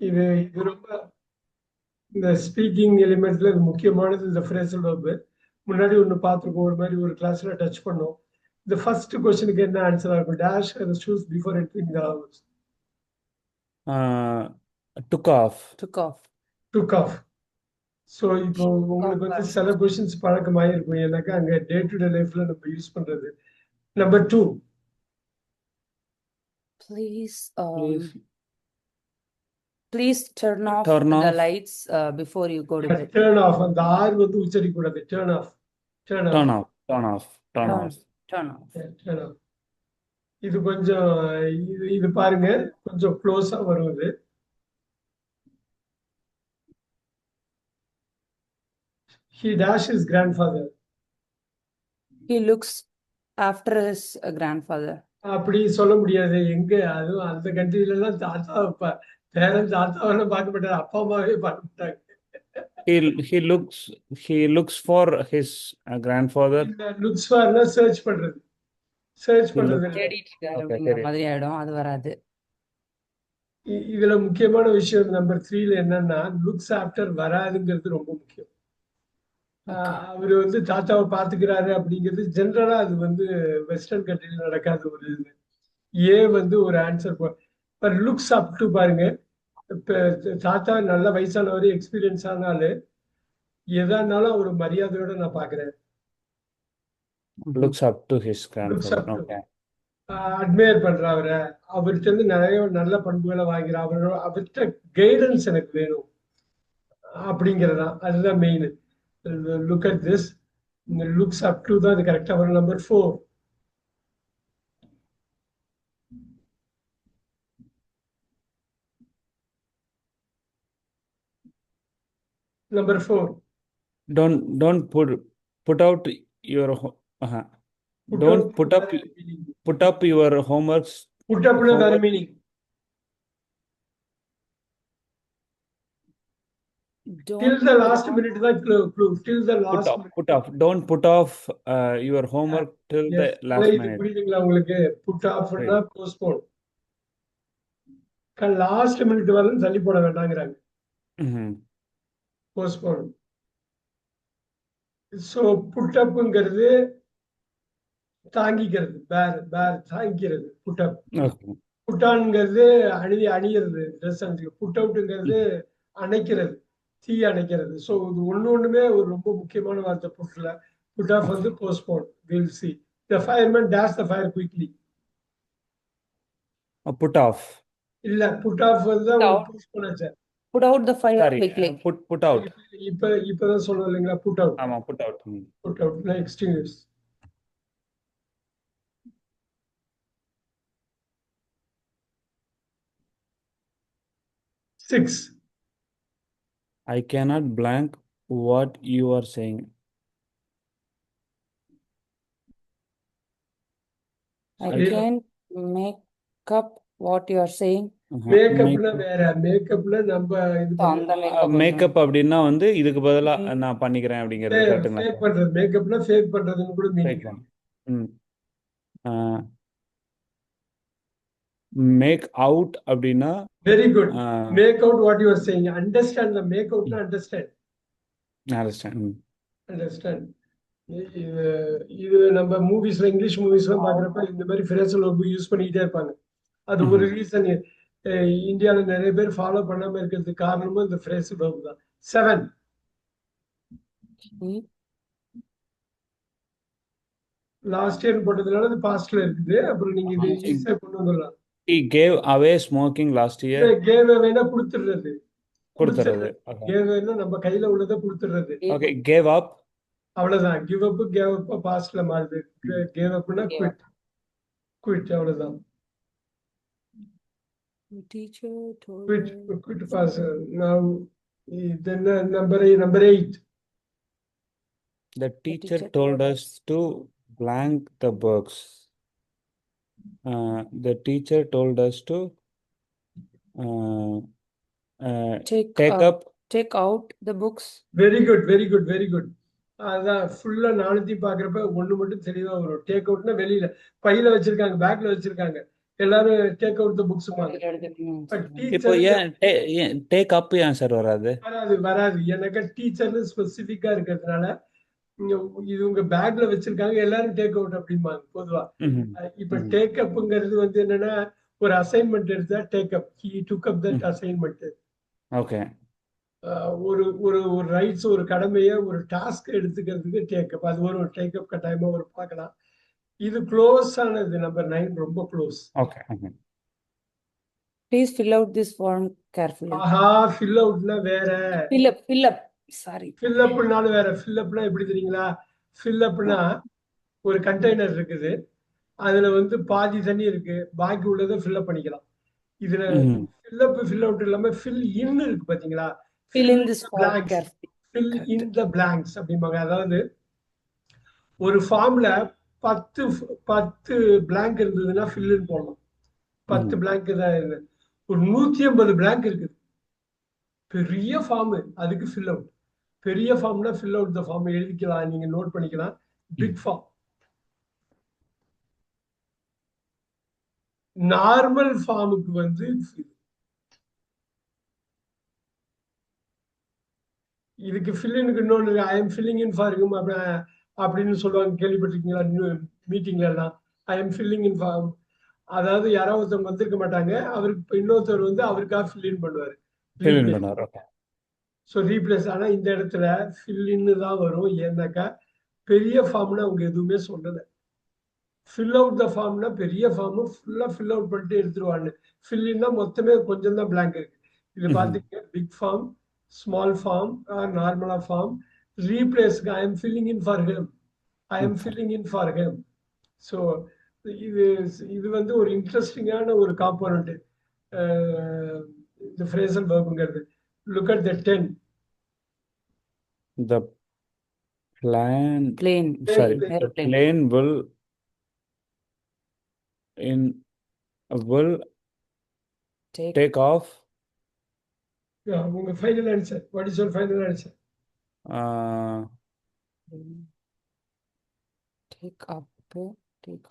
இது இது ரொம்ப இந்த ஸ்பீக்கிங் எலிமெண்ட்ல இது முக்கியமானது இந்த ஃப்ரேசல் வெர்பு. முன்னாடி ஒன்று பார்த்துருக்கோம், ஒரு மாதிரி ஒரு கிளாஸ்ல டச் பண்ணோம். இந்த ஃபர்ஸ்ட் கொஸ்டினுக்கு என்ன ஆன்சரா இருக்கும்? டேஷ் அந்த shoes before entering the house. Uh, took off. Took off. Took off. So இப்போ உங்களுக்கு வந்து சில கொஸ்டின்ஸ் பழக்கமாக இருக்கும், ஏன்னாக்கா அங்கே டே டு டே லைஃப்ல நம்ம யூஸ் பண்றது. Number 2, Please, Please please turn off turn the off. lights before you go to bed. Turn off. அந்த ஆர் வந்து உச்சரிக்க கூடாது. Turn off, turn Turn off, off. Turn off. Turn Turn, off. turn off. Turn off. இது கொஞ்சம் இது பாருங்க, கொஞ்சம் க்ளோஸா வரும் இது. He dash his grandfather. He looks after his grandfather. அப்படி சொல்ல முடியாது. எங்க அதுவும் அந்த கண்ட்ரில எல்லாம் தாத்தா பேரன் தாத்தாவெல்லாம் பார்க்க மாட்டாரு, அப்பா அம்மாவே பார்க்க மாட்டாங்க. He looks for his grandfather. Looks ஃபார்னா சர்ச் பண்றது, சர்ச் He பண்றது looks. இல்ல. தேடிட்டு இருக்காரு Okay, அப்படிங்கிற சரி. மாதிரி ஆயிடும், அது வராது. இதுல முக்கியமான விஷயம் நம்பர் 3ல என்னன்னா, லுக்ஸ் ஆஃப்டர் வராதுங்கிறது ரொம்ப முக்கியம். அவர் வந்து தாத்தாவை பாத்துக்கிறாரு அப்படிங்கிறது ஜென்ரலா அது வந்து வெஸ்டர்ன் கண்ட்ரில நடக்காத ஒரு இது. ஏ வந்து ஒரு ஆன்சர். லுக்ஸ் அப் டு பாருங்க. இப்ப தாத்தா நல்ல வயசானவரு, எக்ஸ்பீரியன்ஸ் ஆனாலு எதா இருந்தாலும் ஒரு மரியாதையோட நான் பாக்குறேன். Looks up to his looks grandfather. Up to, Okay. Admire பண்ற அவரை, அவர்கிட்ட இருந்து நிறைய நல்ல பண்புகளை வாங்கிற அவர்கிட்ட கைடன்ஸ் எனக்கு வேணும் அப்படிங்கிறதா, அதுதான் main. Look at this. Looks up to தான் அது கரெக்டா வரும். Number 4, number 4. Don't put out your don't put up your homeworks. Put அப்னா வேற meaning. Till the last minute தான் clue. Till the last minute. Put off. Don't put off your homework till the last இது minute. புரியுதுங்களா உங்களுக்கு? Put ஆஃப்னா postpone. Last minute வரலும் தள்ளி போட வேண்டாங்கிறாங்க. போஸ்ட்போன். சோ புட் அப்ங்கிறது தாங்கிக்கிறது, பேர் பேர் தாங்கிக்கிறது. Put up. புட் ஆன்ங்கிறது அணியிறது ட்ரெஸ் அணிஞ்சு. புட் அவுட்ங்கிறது அணைக்கிறது, தீ அணைக்கிறது. ஸோ இது ஒண்ணுமே ஒரு ரொம்ப முக்கியமான வார்த்தை புட்ல. புட் ஆஃப் வந்து postpone. Will C. The fireman dash the fire quickly. Put off. இல்ல, புட் ஆஃப் வந்து போஸ்ட்போன் ஆச்சு. Put out the fire Sorry, quickly. put out. இப்பதான் சொல்றோம் இல்லைங்களா? Put out. ஆமா, put out. Put out extinguish. Six. I cannot blank what you are saying. I can't make up what you are saying. மேக்கப்னா வேற. மேக்கப்ல நம்ம இது makeup அப்படின்னா வந்து இதுக்கு பதிலா நான் பண்ணிக்கிறேன் அப்படிங்கிறது கரெக்ட்டுங்களா? ஃபேக் பண்றது. மேக்கப்னா ஃபேக் பண்றதுன்னு கூட மீனிங். மேக் அவுட் அப்படின்னா very good. Make out what you are saying. Understand. Make அவுட்னா அண்டர்ஸ்டாண்ட். அண்டர்ஸ்டாண்ட். இது நம்ம மூவிஸ்ல, இங்கிலீஷ் மூவிஸ்ல பாக்குறப்ப இந்த மாதிரி ஃப்ரேசல் வெர்ப் யூஸ் பண்ணிக்கிட்டே இருப்பாங்க. அது ஒரு ரீசன். இந்தியால நிறைய பேர் ஃபாலோ பண்ணாம இருக்கிறதுக்கு காரணமும் இந்த ஃப்ரேசல் வெர்ப் தான். 7. லாஸ்ட் இயர் போட்டதுனால அது பாஸ்ட்ல இருக்குது. அப்புறம் நீங்க இது ஈஸியா கொண்டு வந்துடலாம். He gave away smoking last year. Gave அவேனா கொடுத்துடுறது. கொடுத்துறது. கேவ் அவேனா நம்ம கையில உள்ளதை கொடுத்துடுறது. Okay, gave up. அவ்வளவுதான். கிவ் அப், கேவ் அப் பாஸ்ட்ல மாறுது. கேவ் அப்னா குவிட். குவிட் அவ்வளவுதான். Teacher told quit pass. Now then number 8. The teacher told us to blank the books. The teacher told us to take out the books. Very good, very good, very good. அதான் ஃபுல்லா நானூத்தி பாக்குறப்ப ஒண்ணு மட்டும் தெளிவா வரும். Take அவுட்னா வெளியில பையில வச்சிருக்காங்க, பேக்ல வச்சிருக்காங்க. எல்லாரும் டேக் அவுட் த புக்ஸ்மாங்க. பட் இப்போ டீச்சர் ஏன் டேக் அப் ஏன் சார் வராது? வராது. எனக்கு டீச்சர்னு ஸ்பெசிஃபிக்கா இருக்கிறதுனால இது உங்க பேக்ல வச்சிருக்காங்க, எல்லாரும் டேக் அவுட் அப்படிம்பாங்க பொதுவா. இப்ப டேக் அப்ங்கிறது வந்து என்னன்னா, ஒரு அசைன்மெண்ட் எடுத்தா take up, he took up that assignment. Okay. ஒரு ஒரு ஒரு ரைட்ஸ், ஒரு கடமையை, ஒரு டாஸ்க் எடுத்துக்கிறதுக்கு டேக் அப். அது ஒரு டேக் அப் கட்டாயமா ஒரு பார்க்கலாம். இது க்ளோஸ் ஆனது நம்பர் 9, ரொம்ப close. Okay. Please fill out this form carefully. ஆஹா, ஃபில் அவுட்னா வேற, Fill up. Sorry. ஃபில் அப்னாலும் வேற. ஃபில் அப்னா எப்படி தெரியுங்களா? ஃபில் அப்னா ஒரு கண்டெய்னர் இருக்குது, அதுல வந்து பாதி தண்ணி இருக்கு, பாக்கி உள்ளதை ஃபில் அப் பண்ணிக்கலாம். இதுல ஃபில் அப் ஃபில் அவுட் இல்லாம ஃபில் இன் இருக்கு பாத்தீங்களா? Fill in this form blanks, carefully. fill in the blanks அப்படிம்பாங்க. அதாவது ஒரு ஃபார்ம்ல 10 blank இருந்ததுன்னா fill in போடலாம். 10 blank தான் இருக்கு. ஒரு 150 blank இருக்குது, பெரிய ஃபார்ம், அதுக்கு fill out. பெரிய ஃபார்ம்னா fill out the form எழுதிக்கலாம், நீங்க நோட் பண்ணிக்கலாம். Big form. நார்மல் ஃபார்முக்கு வந்து இதுக்கு ஃபில்லினுக்கு இன்னொன்று, ஐ am filling in for him அப்படின்னு சொல்லுவாங்க, கேள்விப்பட்டிருக்கீங்களா? மீட்டிங்ல எல்லாம் ஐ எம் ஃபில்லிங் இன் ஃபார். அதாவது யாராவது ஒருத்தவங்க வந்திருக்க மாட்டாங்க, அவருக்கு இன்னொருத்தர் வந்து அவருக்காக ஃபில்லின் பண்ணுவார். So replace. ஆனால் இந்த இடத்துல ஃபில்லின்னு தான் வரும். ஏன்னாக்கா பெரிய ஃபார்ம்னா அவங்க எதுவுமே சொல்லலை. ஃபில் அவுட் த ஃபார்ம்னா பெரிய ஃபார்மு ஃபுல்லாக ஃபில் அவுட் பண்ணிட்டு எடுத்துருவாங்க. ஃபில்லின்னா மொத்தமே கொஞ்சம் தான் பிளாங்க் இருக்கு. இது பார்த்தீங்கன்னா பிக் ஃபார்ம், ஸ்மால் ஃபார்ம், நார்மலா ஃபார்ம். ரீப்ளேஸ்க்கு I am filling in for him, I am filling in for him. So இது வந்து ஒரு இன்ட்ரெஸ்டிங்கான ஒரு காம்போனண்ட் இந்த ஃப்ரேசல் வெர்புங்கிறது. Look at the 10. The plane will take off. உங்க final answer, what is your final answer?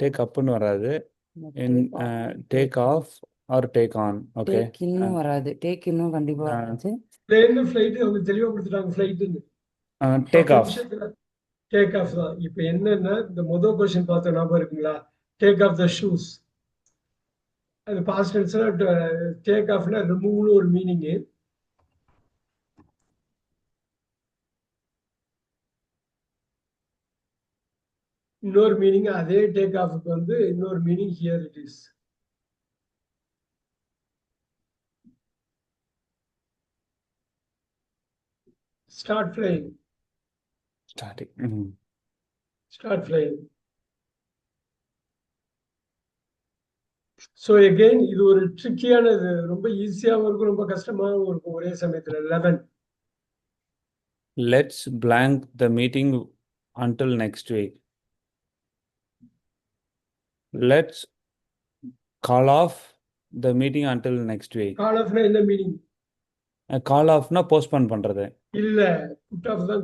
Take அப்னு வராது. Take off or take on. Okay. Take இன்னும் வராது. Take இன்னும் கண்டிப்பா வராது. பிளேன் ஃப்ளைட் அவங்க தெளிவா கொடுத்துட்டாங்க, ஃப்ளைட்னு. Take off. டேக் ஆஃப் தான். இப்போ என்னன்னா, இந்த முதல் கொஸ்டின் பார்த்த ஞாபகம் இருக்குங்களா? Take off the shoes. அது பாஸ்ட் டென்ஸ்ல டேக் ஆஃப்னா ரிமூவ்னு ஒரு மீனிங். இன்னொரு மீனிங் அதே டேக் ஆஃப்க்கு வந்து இன்னொரு meaning, here it is. Start flying. Start flying. So again இது ஒரு ட்ரிக்கியானது, ரொம்ப ஈஸியாகவும் இருக்கும், ரொம்ப கஷ்டமாகவும் இருக்கும் ஒரே சமயத்தில். 11. Let's blank the meeting until next week. Let's call off the meeting until next week. கால் ஆஃப்னா என்ன மீனிங்? கால் ஆஃப்னா போஸ்ட்போன் பண்றது. இல்ல, புட் ஆஃப் தான்.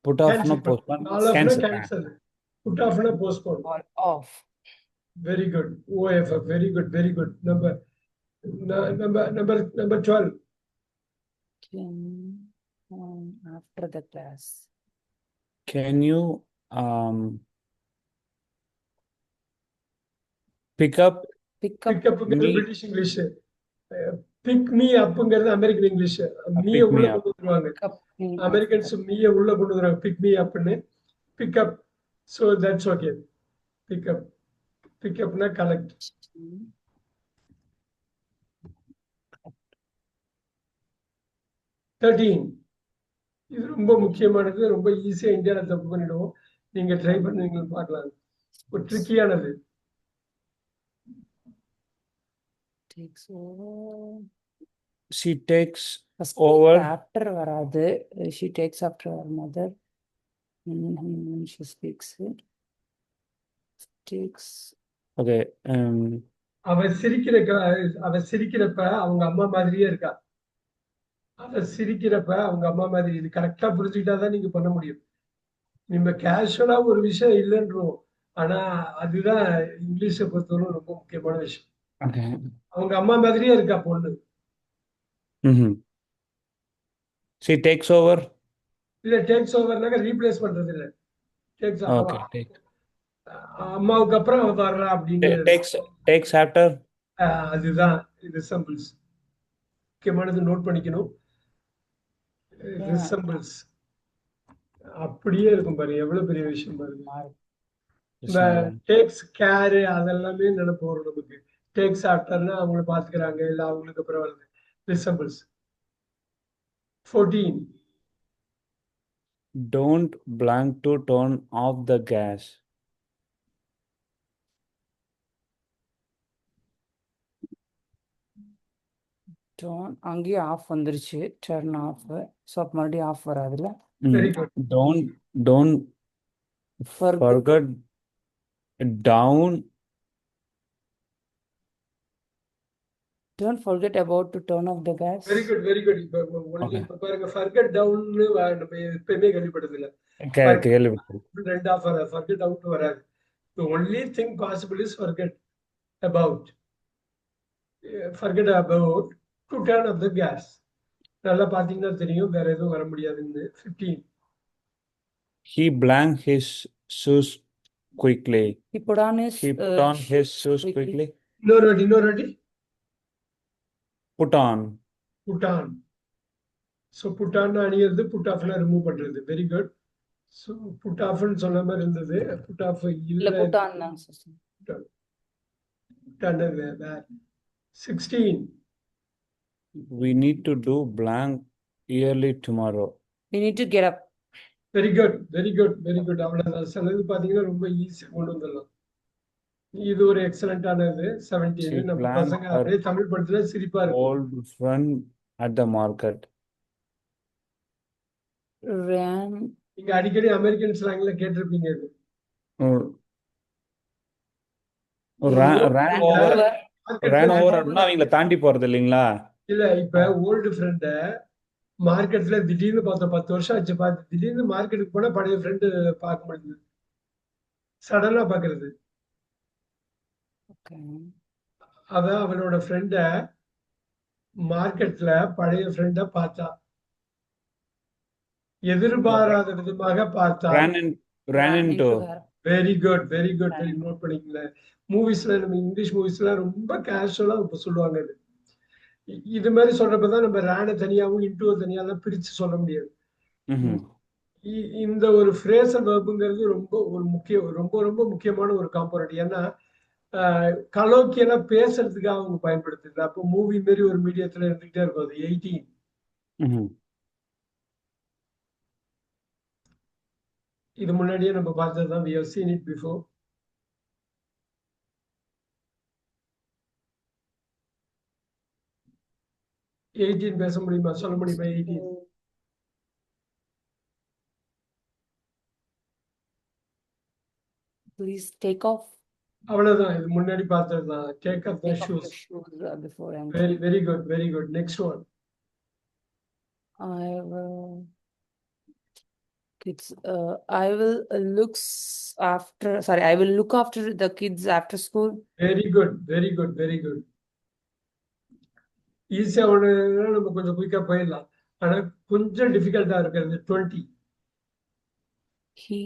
புட் ஆஃப்னா போஸ்ட்போன், கால் ஆஃப்னா கேன்சல். கேன்சல், புட் ஆஃப்னா postpone. Off. Very good. OFF. Very good. Very good. Number 12. After the class. Can you pick up me? British English. Pick me upங்கிறது American English. Me உள்ள கொண்டு வந்துருவாங்க. Americans மீய உள்ள கொண்டு வந்துருவாங்க, பிக் மீ அப்னு. Pick up. So that's okay. Pick up. Pick upனா கலெக்ட். 13. இது ரொம்ப முக்கியமானது, ரொம்ப ஈஸியா இந்தியாவில் தப்பு பண்ணிடுவோம். நீங்க ட்ரை பண்ணுவீங்க, பார்க்கலாம். ஒரு ட்ரிக்கியானது. She takes over. After வராது. She takes after her mother when she speaks. Takes. Okay. அவ சிரிக்கிறப்ப அவங்க அம்மா மாதிரியே இருக்கா. அவ சிரிக்கிறப்ப அவங்க அம்மா மாதிரி. இது கரெக்டா புரிஞ்சுக்கிட்டாதான் நீங்க பண்ண முடியும். நம்ம கேஷுவலா ஒரு விஷயம் இல்லைன்றோம், ஆனா அதுதான் இங்கிலீஷை பொறுத்தவரை ரொம்ப முக்கியமான விஷயம். Okay. அவங்க அம்மா மாதிரியே இருக்கா பொண்ணு. Mm-hmm. She takes over. இல்ல டேக்ஸ் ஓவர்னாக்க ரீப்ளேஸ் பண்றது இல்ல. Takes Okay. அம்மாவுக்கு அப்புறம் அவ வர்றா அப்படிங்கிறது. Takes after. அதுதான் ரிசம்பிள்ஸ். முக்கியமானது நோட் பண்ணிக்கணும். ரிசம்பிள்ஸ் அப்படியே இருக்கும் பாரு, எவ்வளவு பெரிய விஷயம் பாருங்க. இந்த Resemble. டேக்ஸ் கேர் அதெல்லாமே நினைப்பு வரும் நமக்கு. டேக்ஸ் ஆஃப்டர்னா அவங்கள பாத்துக்கிறாங்க, இல்ல அவங்களுக்கு அப்புறம் வருது. Resembles. 14. Don't blank to turn off the gas. Don't அங்கேயும் ஆஃப் வந்துருச்சு, டர்ன் ஆஃப். ஸோ அப்போ மறுபடியும் ஆஃப் வராதுல்ல. Very good. Don't forget down. Don't forget about to turn off the gas. Very good very good. இப்ப only இப்ப பாருங்க, forget டவுன்னு நம்ம எப்பயுமே கேள்விப்படுறது இல்ல. கேள்விப்பட்டிருக்கேன். ரெண்டா ஃபர்கெட் அவுட் வராது. The only thing possible is forget about. Forget about to turn off the gas. நல்லா பாத்தீங்கன்னா தெரியும், வேற எதுவும் வர முடியாதுன்னு. 15. He blanked his shoes quickly. He put on his shoes quickly. இன்னொரு வாட்டி. Put on. Put on. So put on அணியிறது, put off ரிமூவ் பண்றது. Very good. ஸோ புட் ஆஃப்னு சொன்ன மாதிரி இருந்தது. புட் ஆஃப் இல்ல, இல்ல. put on தான் sister. Put on வேற. 16. We need to do blank early tomorrow. We need to get up. Very good very good very good. அவ்வளவுதான். சிலது பாத்தீங்கன்னா ரொம்ப ஈஸியா கொண்டு வந்துடலாம். இது ஒரு எக்ஸலண்டானது. 17. She நம்ம blanked பசங்க her அப்படியே தமிழ் படத்துல சிரிப்பா இருக்கும். old friend at the market. Ran. நீங்க அடிக்கடி அமெரிக்கன் ஸ்லாங்ல கேட்டிருப்பீங்க இது. ran over அப்படின்னா அவங்கள தாண்டி போறது இல்லைங்களா? இல்ல, இப்ப ஓல்டு ஃப்ரெண்ட மார்க்கெட்ல திடீர்னு பார்த்தோம், 10 வருஷம் ஆச்சு பார்த்து, திடீர்னு மார்க்கெட்டுக்கு போனா பழைய ஃப்ரெண்டு பார்க்க முடியுது. சடனா பாக்குறது. Okay. அதான் அவனோட ஃப்ரெண்ட மார்க்கெட்ல பழைய ஃப்ரெண்ட பார்த்தா, எதிர்பாராத விதமாக பார்த்தா. ran into her. Very good very good. Very note பண்ணிக்கல. மூவிஸ்ல நம்ம இங்கிலீஷ் மூவிஸ்ல ரொம்ப கேஷுவலா இப்ப சொல்லுவாங்க. இது மாதிரி சொல்றப்பதான் நம்ம ரேனை தனியாவும் இன்டுவ தனியாலாம் பிரிச்சு சொல்ல முடியாது. இந்த ஒரு ஃப்ரேசல் வெர்புங்கிறது ரொம்ப ரொம்ப முக்கியமான ஒரு காம்போனன்ட். ஏன்னா கலோக்கியெல்லாம் பேசுறதுக்காக அவங்க பயன்படுத்துது. அப்போ மூவி மாரி ஒரு மீடியத்துல இருந்துகிட்டே இருக்கும். அது 18. இது முன்னாடியே நம்ம பார்த்ததுதான். we have seen it before. பேச முடியுமா, சொல்ல முடியுமா? 18. Please take off. அவ்வளவுதான். இது முன்னாடி பார்த்ததுதான். Take off the Take off shoes. your shoes before entering. Very very good very good. Next one. I will. Kids. I will I will look after the kids after school. Very good very good very good. ஈஸியா ஒண்ணு நம்ம கொஞ்சம் குயிக்கா போயிடலாம். ஆனா கொஞ்சம் டிஃபிகல்ட்டா இருக்கிறது 20. He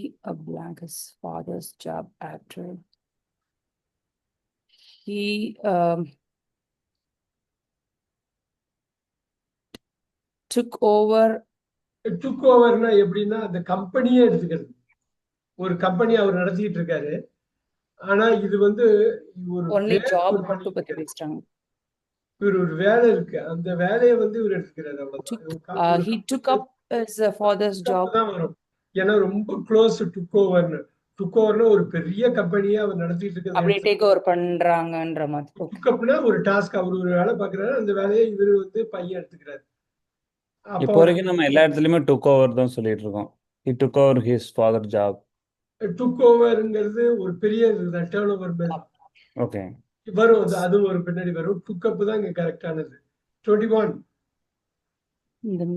blank his father's job after he took over. டுக் ஓவர்னா எப்படின்னா அந்த கம்பெனியே எடுத்துக்கிறது. ஒரு கம்பெனி அவர் நடத்திட்டு இருக்காரு. ஆனா இது வந்து ஒரு only job வேலை மட்டும் பத்தி பேசுறாங்க. இவர் ஒரு வேலை இருக்கு, அந்த வேலையை வந்து இவர் எடுத்துக்கிறாரு. அவ்வளவுதான். He took up his father's job. தான் வரும். ஏன்னா ரொம்ப க்ளோஸ் டுக் ஓவர்னு. டுக் ஓவர்னா ஒரு பெரிய கம்பெனியை அவர் நடத்திட்டு அப்படியே இருக்கிறது. டேக் ஓவர் பண்றாங்கன்ற மாதிரி. டுக் அப்னா ஒரு டாஸ்க், அவர் ஒரு வேலை பார்க்கறாரு, அந்த வேலையை இவர் வந்து பையன் எடுத்துக்கிறாரு. இப்போ வரைக்கும் நம்ம எல்லா இடத்துலயுமே டுக் ஓவர் தான் சொல்லிட்டு இருக்கோம். He took over his father job. டுக் ஓவர்ங்கிறது ஒரு பெரிய டேர்ன் ஓவர் மாதிரி. ஓகே. வரும், அது ஒரு பின்னாடி வரும். டுக் அப் தான் இங்க கரெக்டானது. 21. The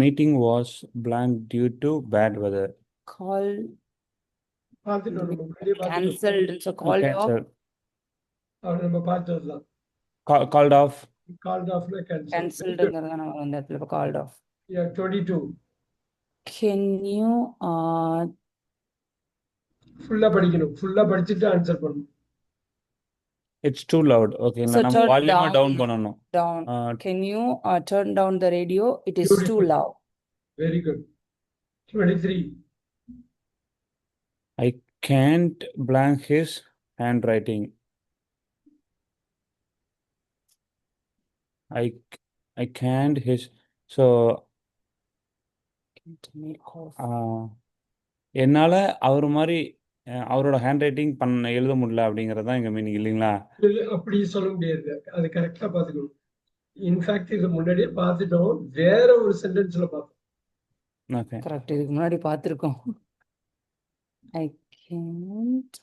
meeting was blank due to bad weather. called பார்த்துட்டோம், நம்ம முன்னாடியே பார்த்துட்டோம். cancelled, so called off. cancelled. அவர் நம்ம பார்த்ததுதான். Called off. கால்ட் ஆஃப்ல கேன்சல். Cancelled-ங்கிறத நம்ம இந்த இடத்துல இப்ப called off. 22 Can you ஃபுல்லா படிக்கணும், ஃபுல்லா படிச்சுட்டு ஆன்சர் பண்ணணும். It's too loud. Okay, So நம்ம turn வால்யூமை down. டவுன் பண்ணணும். down? Uh, Can you turn down the radio? It is too Beautiful. loud. Very good. 23 I can't blank his handwriting. I can't his. So Can't make off. என்னால அவர் மாதிரி அவரோட hand writing எழுத முடியல அப்படிங்கிறது தான் எங்க meaning இல்லைங்களா? இது அப்படி சொல்ல முடியாது, அது கரெக்டா பார்த்துக்கணும். இன்ஃபேக்ட் இது முன்னாடியே பார்த்துட்டோம், வேற ஒரு சென்டென்ஸ்ல பார்த்தோம். ஓகே. Correct. இதுக்கு முன்னாடி பார்த்திருக்கோம். I can't.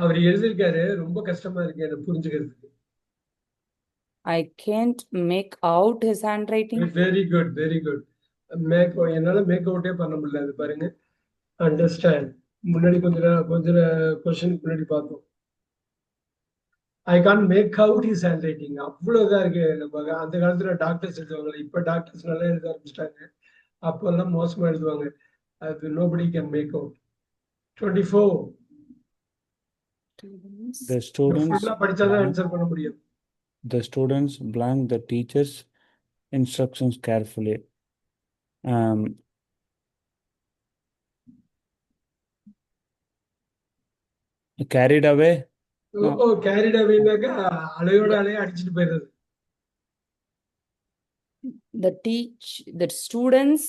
அவர் எழுதியிருக்காரு, ரொம்ப கஷ்டமா இருக்கு எனக்கு புரிஞ்சுக்கிறதுக்கு. I can't make out his handwriting. Very good, very good. என்னால மேக் அவுட்டே பண்ண முடியல, அது பாருங்க. அண்டர்ஸ்டாண்ட் முன்னாடி கொஞ்ச கொஸ்டினுக்கு முன்னாடி பார்த்தோம். I can make out his handwriting. அவ்வளவுதான் இருக்கு. நம்ம அந்த காலத்துல டாக்டர்ஸ் எழுதுவாங்க, இப்ப டாக்டர்ஸ் நல்லா எழுத ஆரம்பிச்சிட்டாங்க. அப்போ எல்லாம் மோசமா எழுதுவாங்க, அது nobody can make out. 24 The students ஃபுல்லா படிச்சாதான் ஆன்சர் பண்ண முடியும். blank the teacher's instructions carefully. Carried away. O carried அவேனாக்கா அலையோட அலைய அடிச்சுட்டு போயிடுறது. The students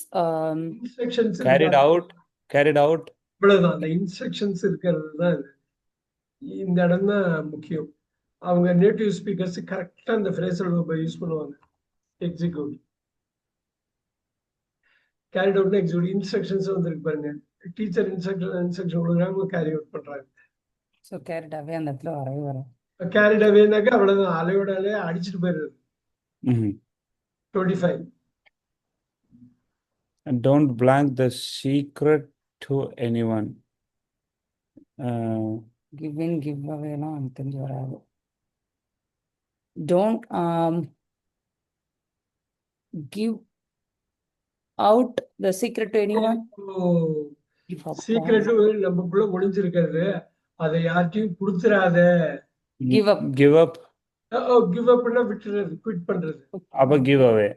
instructions Carried out. இவ்வளவுதான், அந்த இன்ஸ்ட்ரக்ஷன்ஸ் இருக்கிறது தான் இது. இந்த இடம் தான் முக்கியம். அவங்க நேட்டிவ் ஸ்பீக்கர்ஸ் கரெக்டா அந்த ஃப்ரேசல் வெர்பை யூஸ் பண்ணுவாங்க. எக்ஸிக்யூட், கேரிட் அவுட்னா எக்ஸிக்யூட். இன்ஸ்ட்ரக்ஷன்ஸ் வந்துருக்கு பாருங்க, டீச்சர் இன்ஸ்ட்ரக்ஷன் கொடுக்குறாங்க, கேரி அவுட் பண்றாங்க. so carried away அந்த இடத்துல வரவே வரும். கேரிட் அவேனாக்கா அவ்வளவுதான், அலையோட அலைய அடிச்சுட்டு போயிடுறது. Mhm. 25 And don't blank the secret to anyone. Give in, give away எல்லாம் எனக்கு தெரிஞ்சு வராது. Don't give out the secret to anyone. Give up. Secret நமக்குள்ள ஒளிஞ்சிருக்கிறது, அதை யார்ட்டையும் கொடுத்துறாத. Give up. Give up. Give அப்னா விட்டுறது, குவிட் பண்றது. அப்ப give away.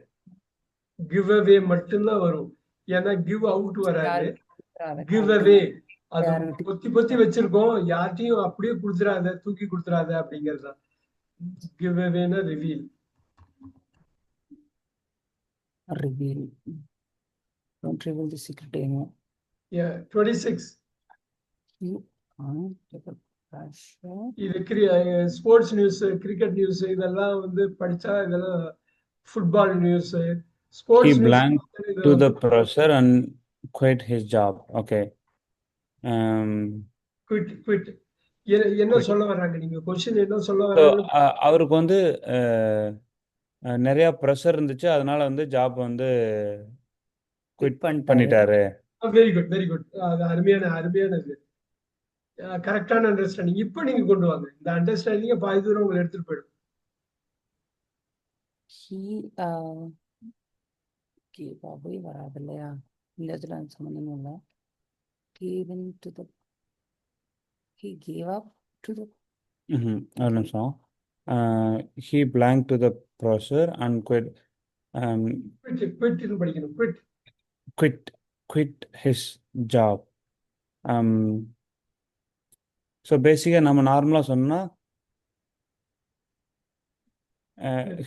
கிவ் அவே மட்டும்தான் வரும், ஏன்னா கிவ் அவுட் வராது. யாருக்கு கிவ் அவே அது யாருக்கு? பொத்தி வச்சிருக்கோம், யார்ட்டையும் அப்படியே கொடுத்துறாத, தூக்கி கொடுத்துறாத அப்படிங்கிறது தான். கிவ் அவேனா reveal. Reveal. Don't reveal the secret to anyone. 26 You can't take a pressure. இது ஸ்போர்ட்ஸ் நியூஸ், கிரிக்கெட் நியூஸ் இதெல்லாம் வந்து படிச்சா, இதெல்லாம் football news, He sports blanked to the professor and quit his job. Okay. Quit. என்ன சொல்ல வர்றாங்க, நீங்க question என்ன சொல்ல So, வர்றாங்க? அவருக்கு வந்து நிறைய ப்ரெஷர் இருந்துச்சு, அதனால வந்து ஜாப் வந்து குவிட் பண்ணிட்டாரு. Very good, very good. அது அருமையானது, கரெக்டான அண்டர்ஸ்டாண்டிங். இப்போ நீங்க கொண்டு வாங்க, இந்த அண்டர்ஸ்டாண்டிங்க பாதி தூரம் உங்களை எடுத்துட்டு போயிடும். He gave away வராது இல்லையா, இந்த இடத்துல சம்பந்தம் இல்லை. Given to the, he gave up to the, ஒரு நிமிஷம். He blanked to the professor and quit. குவிட்னு படிக்கணும், Quit his job. So basically நம்ம நார்மலா சொன்னா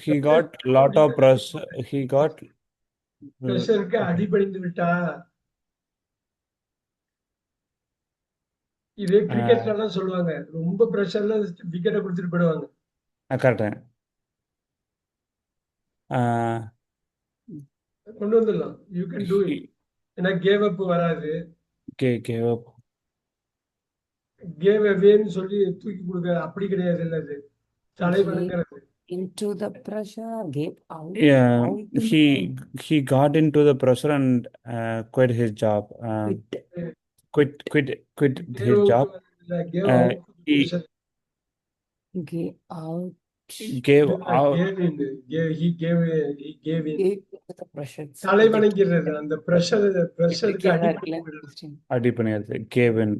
he got lot of pressure. ப்ரெஷருக்கு அடிபணிந்து விட்டா. இதே கிரிக்கெட்ல எல்லாம் சொல்லுவாங்க, ரொம்ப ப்ரெஷர்ல விக்கெட்டை கொடுத்துட்டு போயிடுவாங்க. கரெக்ட். கொண்டு வந்துடலாம், யூ கேன் டூ இட். ஏன்னா கேவ் அப் வராது, gave up. கேவ் அவேன்னு சொல்லி தூக்கி கொடுக்க அப்படி கிடையாது, இல்ல அது தலைவனுங்கிறது. into the pressure, gave out. Yeah, out he got into the pressure and quit his job. quit. quit Gave his out job. gave Uh, out to the he position. Gave out. gave out. Gave in. He gave in. Gave to the pressure. தலை வணங்கிறது அந்த ப்ரெஷருக்கு Tricky-ஆ அடிப்படை இருக்குல்ல போடுறது. question. அடி பண்ணிடுது. gave in.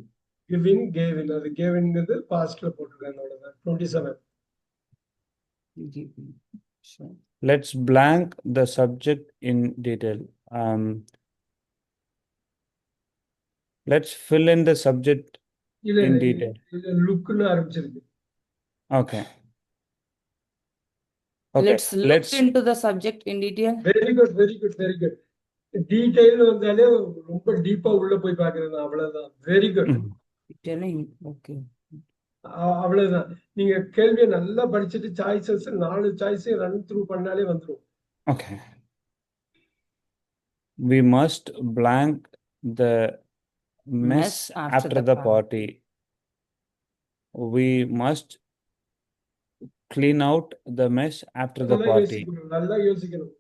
gave in அது gave inங்கிறது பாஸ்ட்ல போட்டுருக்காங்க அவ்வளவுதான். 27. Give in. Sure. Let's blank the subject in detail. Let's fill in the subject இல்ல in இல்ல detail. இது லுக்னு ஆரம்பிச்சிருக்கு. Okay. Okay. Let's look into the subject in detail. Very good very good very good. Detail வந்தாலே ரொம்ப டீப்பா உள்ள போய் பாக்குறது அவ்வளவுதான். Very good. Telling. Okay. அவ்வளவுதான். நீங்க கேள்வியை நல்லா படிச்சுட்டு சாய்ஸஸ் 4 சாய்ஸ் ரன் த்ரூ பண்ணாலே வந்துரும். Okay. We must blank the mess after the party. We must clean out the mess after the நல்லா party. யோசிக்கணும், நல்லா யோசிக்கணும்.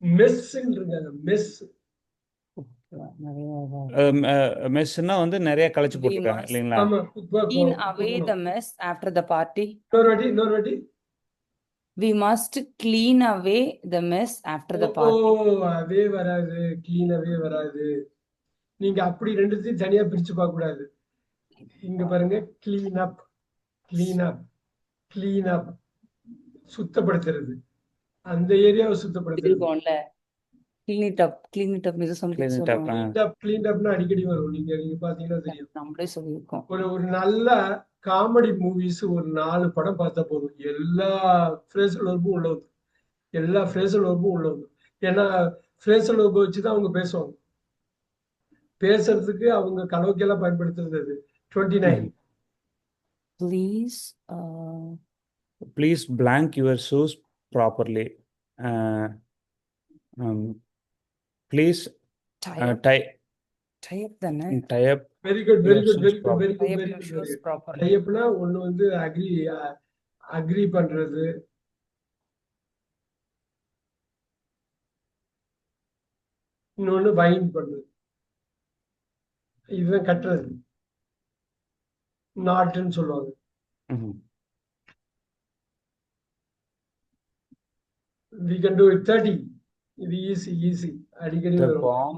மெஸ்ன்றீங்க மெஸ். மெஸ்னா வந்து நிறைய கழிச்சு We போட்டுருக்காங்க must இல்லைங்களா? ஆமா. clean away the mess after the party. இன்னொரு வாட்டி. We must clean away the mess after the party. அவே வராது, கிளீனாவே வராது. நீங்க அப்படி ரெண்டுத்தையும் தனியா பிரிச்சு பார்க்க கூடாது. இங்க பாருங்க, clean up clean up clean up, சுத்தப்படுத்துறது, அந்த ஏரியாவை சுத்தப்படுத்துறது. இருக்கும்ல clean it up இது something Clean it up, சொல்லுவாங்க. கிளீன் அப்னா அடிக்கடி வரும். நீங்க பாத்தீங்கன்னா தெரியும். நம்மளே சொல்லியிருக்கோம். ஒரு நல்ல காமெடி மூவிஸ் ஒரு 4 படம் பார்த்தா போதும், எல்லா ஃப்ரேசல் வர்பும் உள்ள வந்து, எல்லா ஃப்ரேசல் வர்பும் உள்ள வந்து. ஏன்னா ஃப்ரேசல் வர்பை வச்சுதான் அவங்க பேசுவாங்க. பேசுறதுக்கு அவங்க கலோக்கியெல்லாம் பயன்படுத்துறது. 29. Please blank your shoes properly. Please tie Type தானே. up very good very your good shoes very good properly. Very good Type very your good shoes properly. டைப்னா ஒண்ணு வந்து அக்ரி பண்றது, இன்னொன்னு வைன் பண்றது, இதுதான் கட்டுறது. நாட்டுன்னு சொல்லுவாங்க. Mhm. We can do it 30. இது ஈஸி அடிக்கடி The வரும். bomb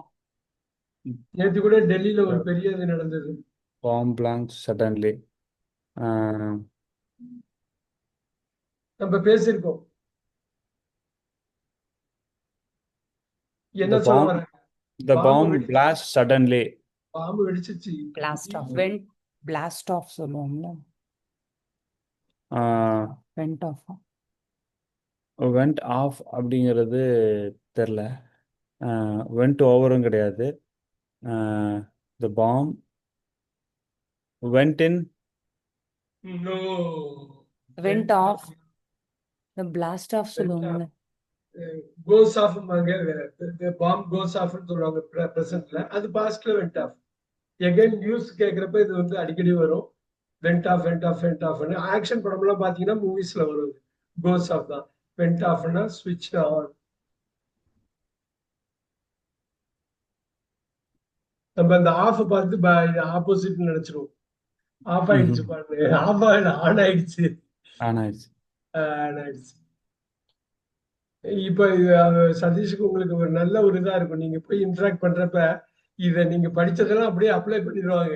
நேத்து கூட டெல்லியில ஒரு பெரிய இது நடந்தது. blanks suddenly. நம்ம பேசியிருக்கோம். என்ன The சொல்ல bomb வராங்க? the bomb blasts suddenly. பாம்பு வெடிச்சிச்சு. blast off சொல்லுவாங்கல்ல. went off. went off அப்படிங்கிறது தெரில. went overும் கிடையாது. The bomb went in. No. went off. The blast off சொல்லுவாங்கல்ல. goes off the bomb goes off ன்னு சொல்லுவாங்க பிரசன்ட்ல. அது பாஸ்ட்ல went off. again நியூஸ் கேக்குறப்ப இது வந்து அடிக்கடி வரும். went off ன்னு ஆக்ஷன் படம்லாம் பாத்தீங்கன்னா மூவிஸ்ல வரும். goes off தான். went offனா switch on. நம்ம அந்த ஆஃப் பார்த்து ஆப்போசிட் நினைச்சிருவோம். ஆஃப் ஆயிடுச்சு பாருங்க. ஆஃப் ஆன் ஆயிடுச்சு. இப்ப சதீஷுக்கு உங்களுக்கு ஒரு நல்ல ஒரு இதா இருக்கும். நீங்க போய் இன்டராக்ட் பண்றப்ப இத நீங்க படிச்சதெல்லாம் அப்படியே அப்ளை பண்ணிடுவாங்க.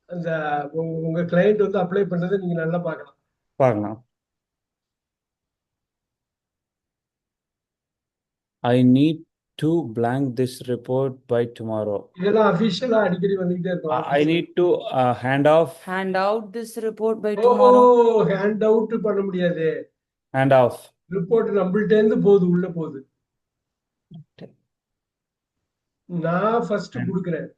அந்த உங்க கிளையண்ட் வந்து அப்ளை பண்றதை நீங்க நல்லா பார்க்கலாம். I need to blank this report by tomorrow. இதெல்லாம் அபிஷியலா அடிக்கடி வந்துகிட்டே இருக்கும். I need to hand out this report by tomorrow. Hand out பண்ண முடியாது. hand off. ரிப்போர்ட் நம்மள்ட்ட இருந்து உள்ள போகுது. நான் ஃபர்ஸ்ட் கொடுக்கிறேன்.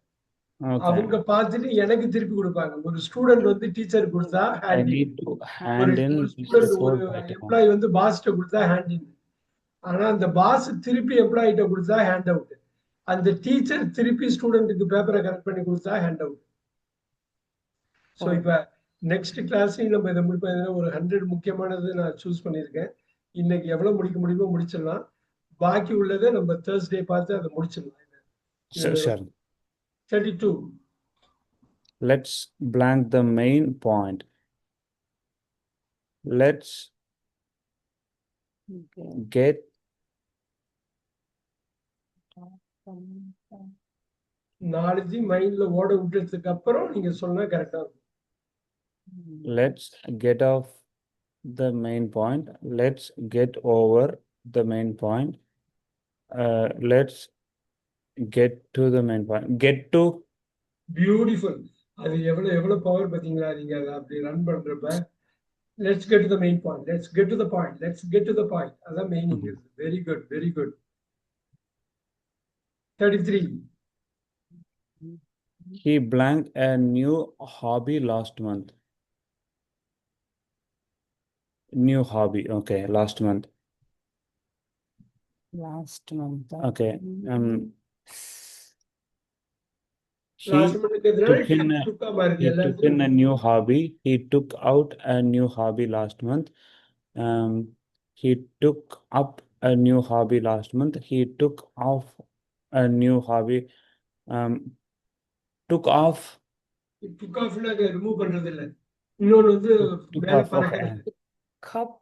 அவங்க பார்த்துட்டு எனக்கு திருப்பி கொடுப்பாங்க. ஒரு ஸ்டூடெண்ட் வந்து டீச்சர் கொடுத்தா ஹேண்ட் இன். ஒரு எம்ப்ளாயி வந்து பாஸ்ட்ட கொடுத்தா ஹேண்ட் இன். ஆனா அந்த பாஸ் திருப்பி எம்ப்ளாயிட்ட கொடுத்தா ஹேண்ட் அவுட். அந்த டீச்சர் திருப்பி ஸ்டூடெண்ட்டுக்கு பேப்பரை கரெக்ட் பண்ணி கொடுத்தா ஹேண்ட் அவுட். ஸோ இப்ப நெக்ஸ்ட் கிளாஸ்லயும் நம்ம இதை முடிப்போம். ஒரு 100 முக்கியமானது நான் சூஸ் பண்ணியிருக்கேன். இன்னைக்கு எவ்வளவு முடிக்க முடியுமோ முடிச்சிடலாம். பாக்கி உள்ளதை நம்ம Thursday பார்த்து அதை முடிச்சிடலாம். 32. let's blank the main point. Let's Okay. get நாளைக்கு மைண்ட்ல ஓட விட்டதுக்கு அப்புறம் நீங்க சொன்னா கரெக்டா இருக்கும். let's get off the main point. Let's get over the main point. Let's get to the main point. Get to beautiful. அது எவ்வளவு பவர் பாத்தீங்களா நீங்க அதை அப்படி ரன் பண்றப்ப. Let's get to the main point, let's get to the point, let's get to the point. அதான் meaning. Very good, very good. 33. he blanked a new hobby last month. New hobby. Okay, last month. Last month. Okay. He last மந்த்க்கு took in a, துக்கமா இருக்கு he எல்லா took in a new hobby. He took out a new hobby last month. He took up a new hobby last month. He took off a new hobby. Took off. Took ஆஃப்னா remove பண்றது இல்ல. இன்னொன்னு வந்து Took மேல off. பறக்கிறது. Cup.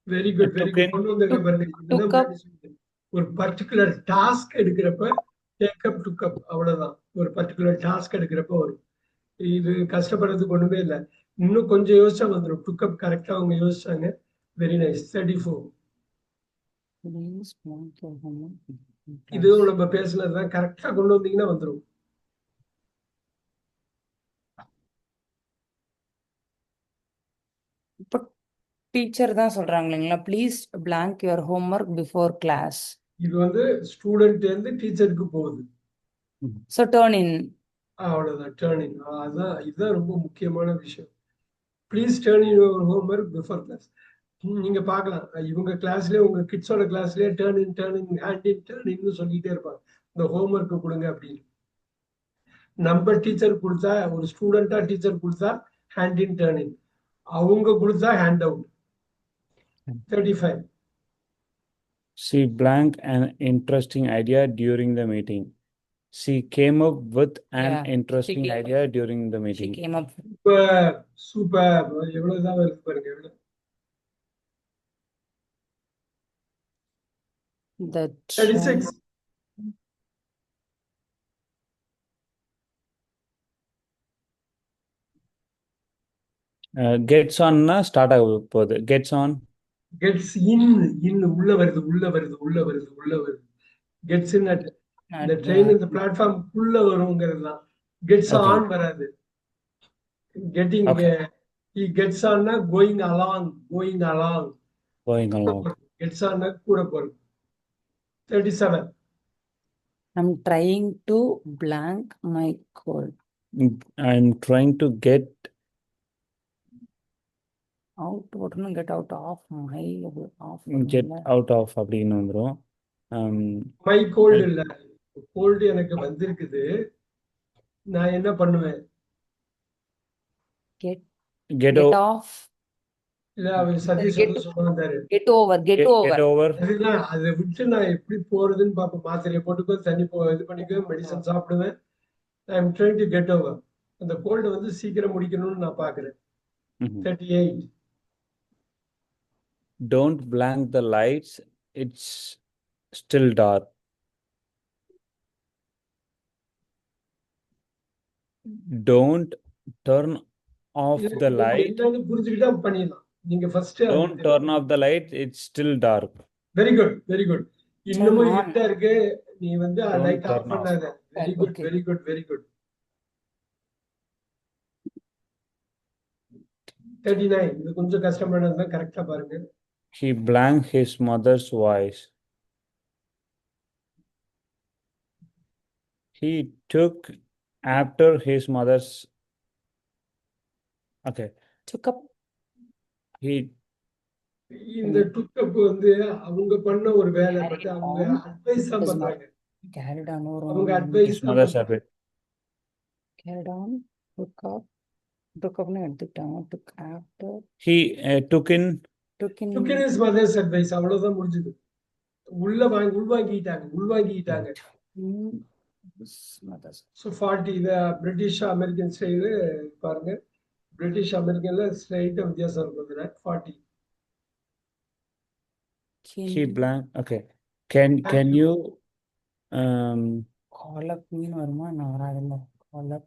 Very good, very Took good. in. கொண்டு வந்திருக்க பாருங்க. இதுதான் Took up. முன்னாடி சொன்னது. ஒரு பர்டிகுலர் டாஸ்க் எடுக்கிறப்ப டேக் அப், டுக் அப், அவ்வளவுதான். ஒரு பர்டிகுலர் டாஸ்க் எடுக்கிறப்ப வரும். இது கஷ்டப்படுறதுக்கு ஒண்ணுமே இல்லை. இன்னும் கொஞ்சம் யோசிச்சா வந்துடும். டுக் அப் கரெக்டா அவங்க யோசிச்சாங்க. Very nice. 34. Please blank your homework. இதுவும் நம்ம பேசுனதுதான். கரெக்டா கொண்டு வந்தீங்கன்னா வந்துடும். இப்போ டீச்சர் தான் சொல்றாங்க இல்லைங்களா, please blank your homework before class. இது வந்து ஸ்டூடெண்ட் இருந்து டீச்சருக்கு போகுது. So turn in. அவ்வளவுதான். டேர்னிங். அதான் இதுதான் ரொம்ப முக்கியமான விஷயம். Please turn in your homework before class. நீங்க பார்க்கலாம், இவங்க கிளாஸ்லயே, உங்க கிட்ஸோட கிளாஸ்லயே turn in, hand in, turn இன்னு சொல்லிட்டே இருப்பாங்க. இந்த ஹோம்ஒர்க் கொடுங்க அப்படின்னு. நம்ம டீச்சர் கொடுத்தா, ஒரு ஸ்டூடெண்டா டீச்சர் கொடுத்தா ஹேண்ட் இன், டேர்ன் இன். அவங்க கொடுத்தா hand out. 35. She blanked an interesting idea during the meeting. She came up with an Yeah, interesting she came idea during the She meeting. came up. Super, super. எவ்வளவுதான் வருது பாருங்க. எவ்வளவு. The 36. Gets on start ஆக போகுது. Gets on. Gets இன். உள்ள வருது, உள்ள வருது, உள்ள வருது, உள்ள வருது. கெட்ஸ் இன் அட் இந்த ட்ரெயின் இந்த பிளாட்ஃபார்முக்குள்ள வருங்கிறது தான். Gets Okay. ஆன் வராது. Getting. Okay. he gets on going along, going along. Going along. Gets on கூட போறது. 37. I'm trying to blank my code. I'm trying to get Out போட்டணும், get out of my off. out of அப்படின்னு வந்துரும். My gold இல்ல, gold எனக்கு வந்திருக்குது. நான் என்ன பண்ணுவேன்? Get Get off. இல்ல, அவர் சதீஷ் வந்து சொல்ல வந்தாரு. Get over. Get over. Get over. அதுதான், அதை விட்டு நான் எப்படி போறதுன்னு பாப்பேன். மாத்திரையை போட்டுக்கோ, தண்ணி இது பண்ணிக்குவேன், மெடிசன் சாப்பிடுவேன். I am trying to get over. அந்த கோல்டு வந்து சீக்கிரம் முடிக்கணும்னு நான் பாக்குறேன். 38. Don't blank the lights. It's still dark. Don't turn off the light. என்னன்னு புரிஞ்சுக்கிட்டா பண்ணிடலாம். நீங்க first Don't turn off the light. It's still dark. Very good, very good. இன்னமும் Turn on. இருட்டா இருக்கு, நீ வந்து Don't light off turn off. பண்ணாத. Very good, Okay. Very good, very good. 39. இது கொஞ்சம் கஷ்டமானது தான். கரெக்டா பாருங்க. He blanked his mother's voice. He took after his mother's. Okay. Took up. He இந்த டுக்கப் வந்து அவங்க பண்ண ஒரு வேலை. பட் அவங்க அட்வைஸ் தான் பண்றாங்க. Carried on. அவங்க advice his mother's habit. Carried on. Took up. Took up எடுத்துக்கிட்டாங்க. Took after. He took in. Took in. Took in his mothers advice. அவ்வளவுதான் முடிஞ்சது. உள்வாங்கிட்டாங்க. Mm. his mother's. ஸோ 40 இதை பிரிட்டிஷ் அமெரிக்கன் ஸ்டைலு பாருங்க. British அமெரிக்கன்ல ஸ்லைட்டாக வித்தியாசம் இருக்கும் இதில் 40. He Can blank. Okay. Can you call up me வருமா நான் வராதுல்ல call up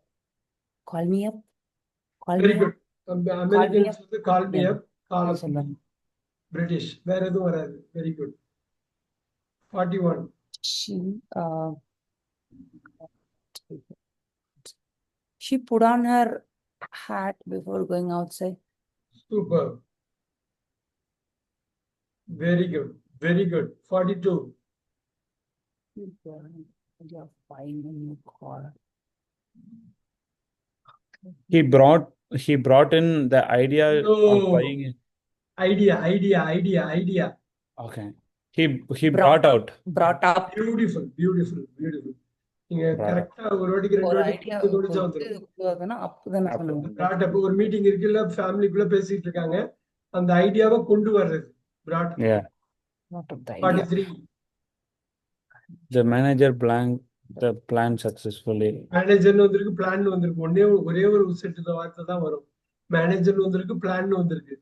call me up call very me up good. Americans வந்து கால் மீ அப், கால் நான் அப். சொல்லுவேன். பிரிட்டிஷ் வேற எதுவும் வராது. Very good. 41. She put on her hat before going outside. Super. Very good. Very good. 42. You're buying a new car. he brought in the idea of No. buying it. Idea. Okay. He brought out. Brought up Beautiful. நீங்க Brought up. கரெக்டா ஒரு வாட்டிக்கு ரெண்டு ஒரு வாட்டி idea தோடிச்சா வந்துடும். அப்பதானே சொல்லுவாங்க. brought up ஒரு மீட்டிங் இருக்குல்ல, ஃபேமிலிக்குள்ள பேசிட்டு இருக்காங்க, அந்த ஐடியாவை கொண்டு வர்றது. brought up. Yeah. Brought up the idea. 43. The manager blanked the plan successfully. மேனேஜர்னு வந்திருக்கு, பிளான் வந்திருக்கு. ஒரே ஒரு செட்டு வார்த்தை தான் வரும். மேனேஜர்னு வந்திருக்கு, பிளான் வந்திருக்கு.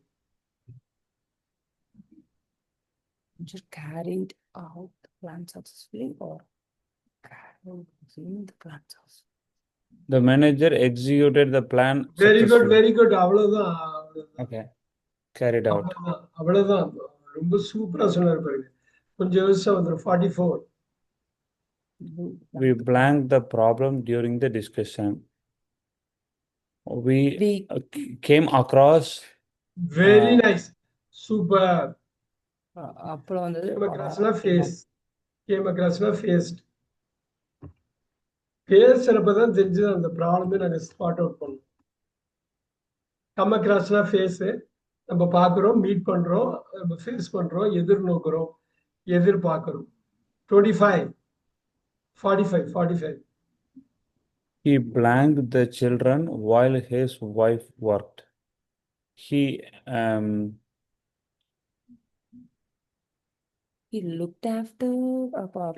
Just carried out the plan successfully or carried the plan successfully. The manager executed the plan very good, successfully. Very good. அவ்வளவுதான். Okay. Carried out. அவ்வளவுதான். ரொம்ப சூப்பரா சொன்னாரு பாருங்க. கொஞ்சம் யோசிச்சா வந்துடும். 44. We blanked the problem during the discussion. We came across. Very nice. Super. அப்புறம் வந்தது Came acrossனா face. Came acrossனா faced. பேசுறப்பதான் தெரிஞ்சது அந்த ப்ராப்ளமே நாங்க ஸ்பாட் அவுட் பண்ணோம். கம் அக்ராஸ்னா ஃபேஸ், நம்ம பார்க்குறோம், மீட் பண்றோம், நம்ம ஃபேஸ் பண்றோம், எதிர்நோக்குறோம், எதிர்பார்க்கிறோம். 25. 45. He blanked the children while his wife worked. He looked after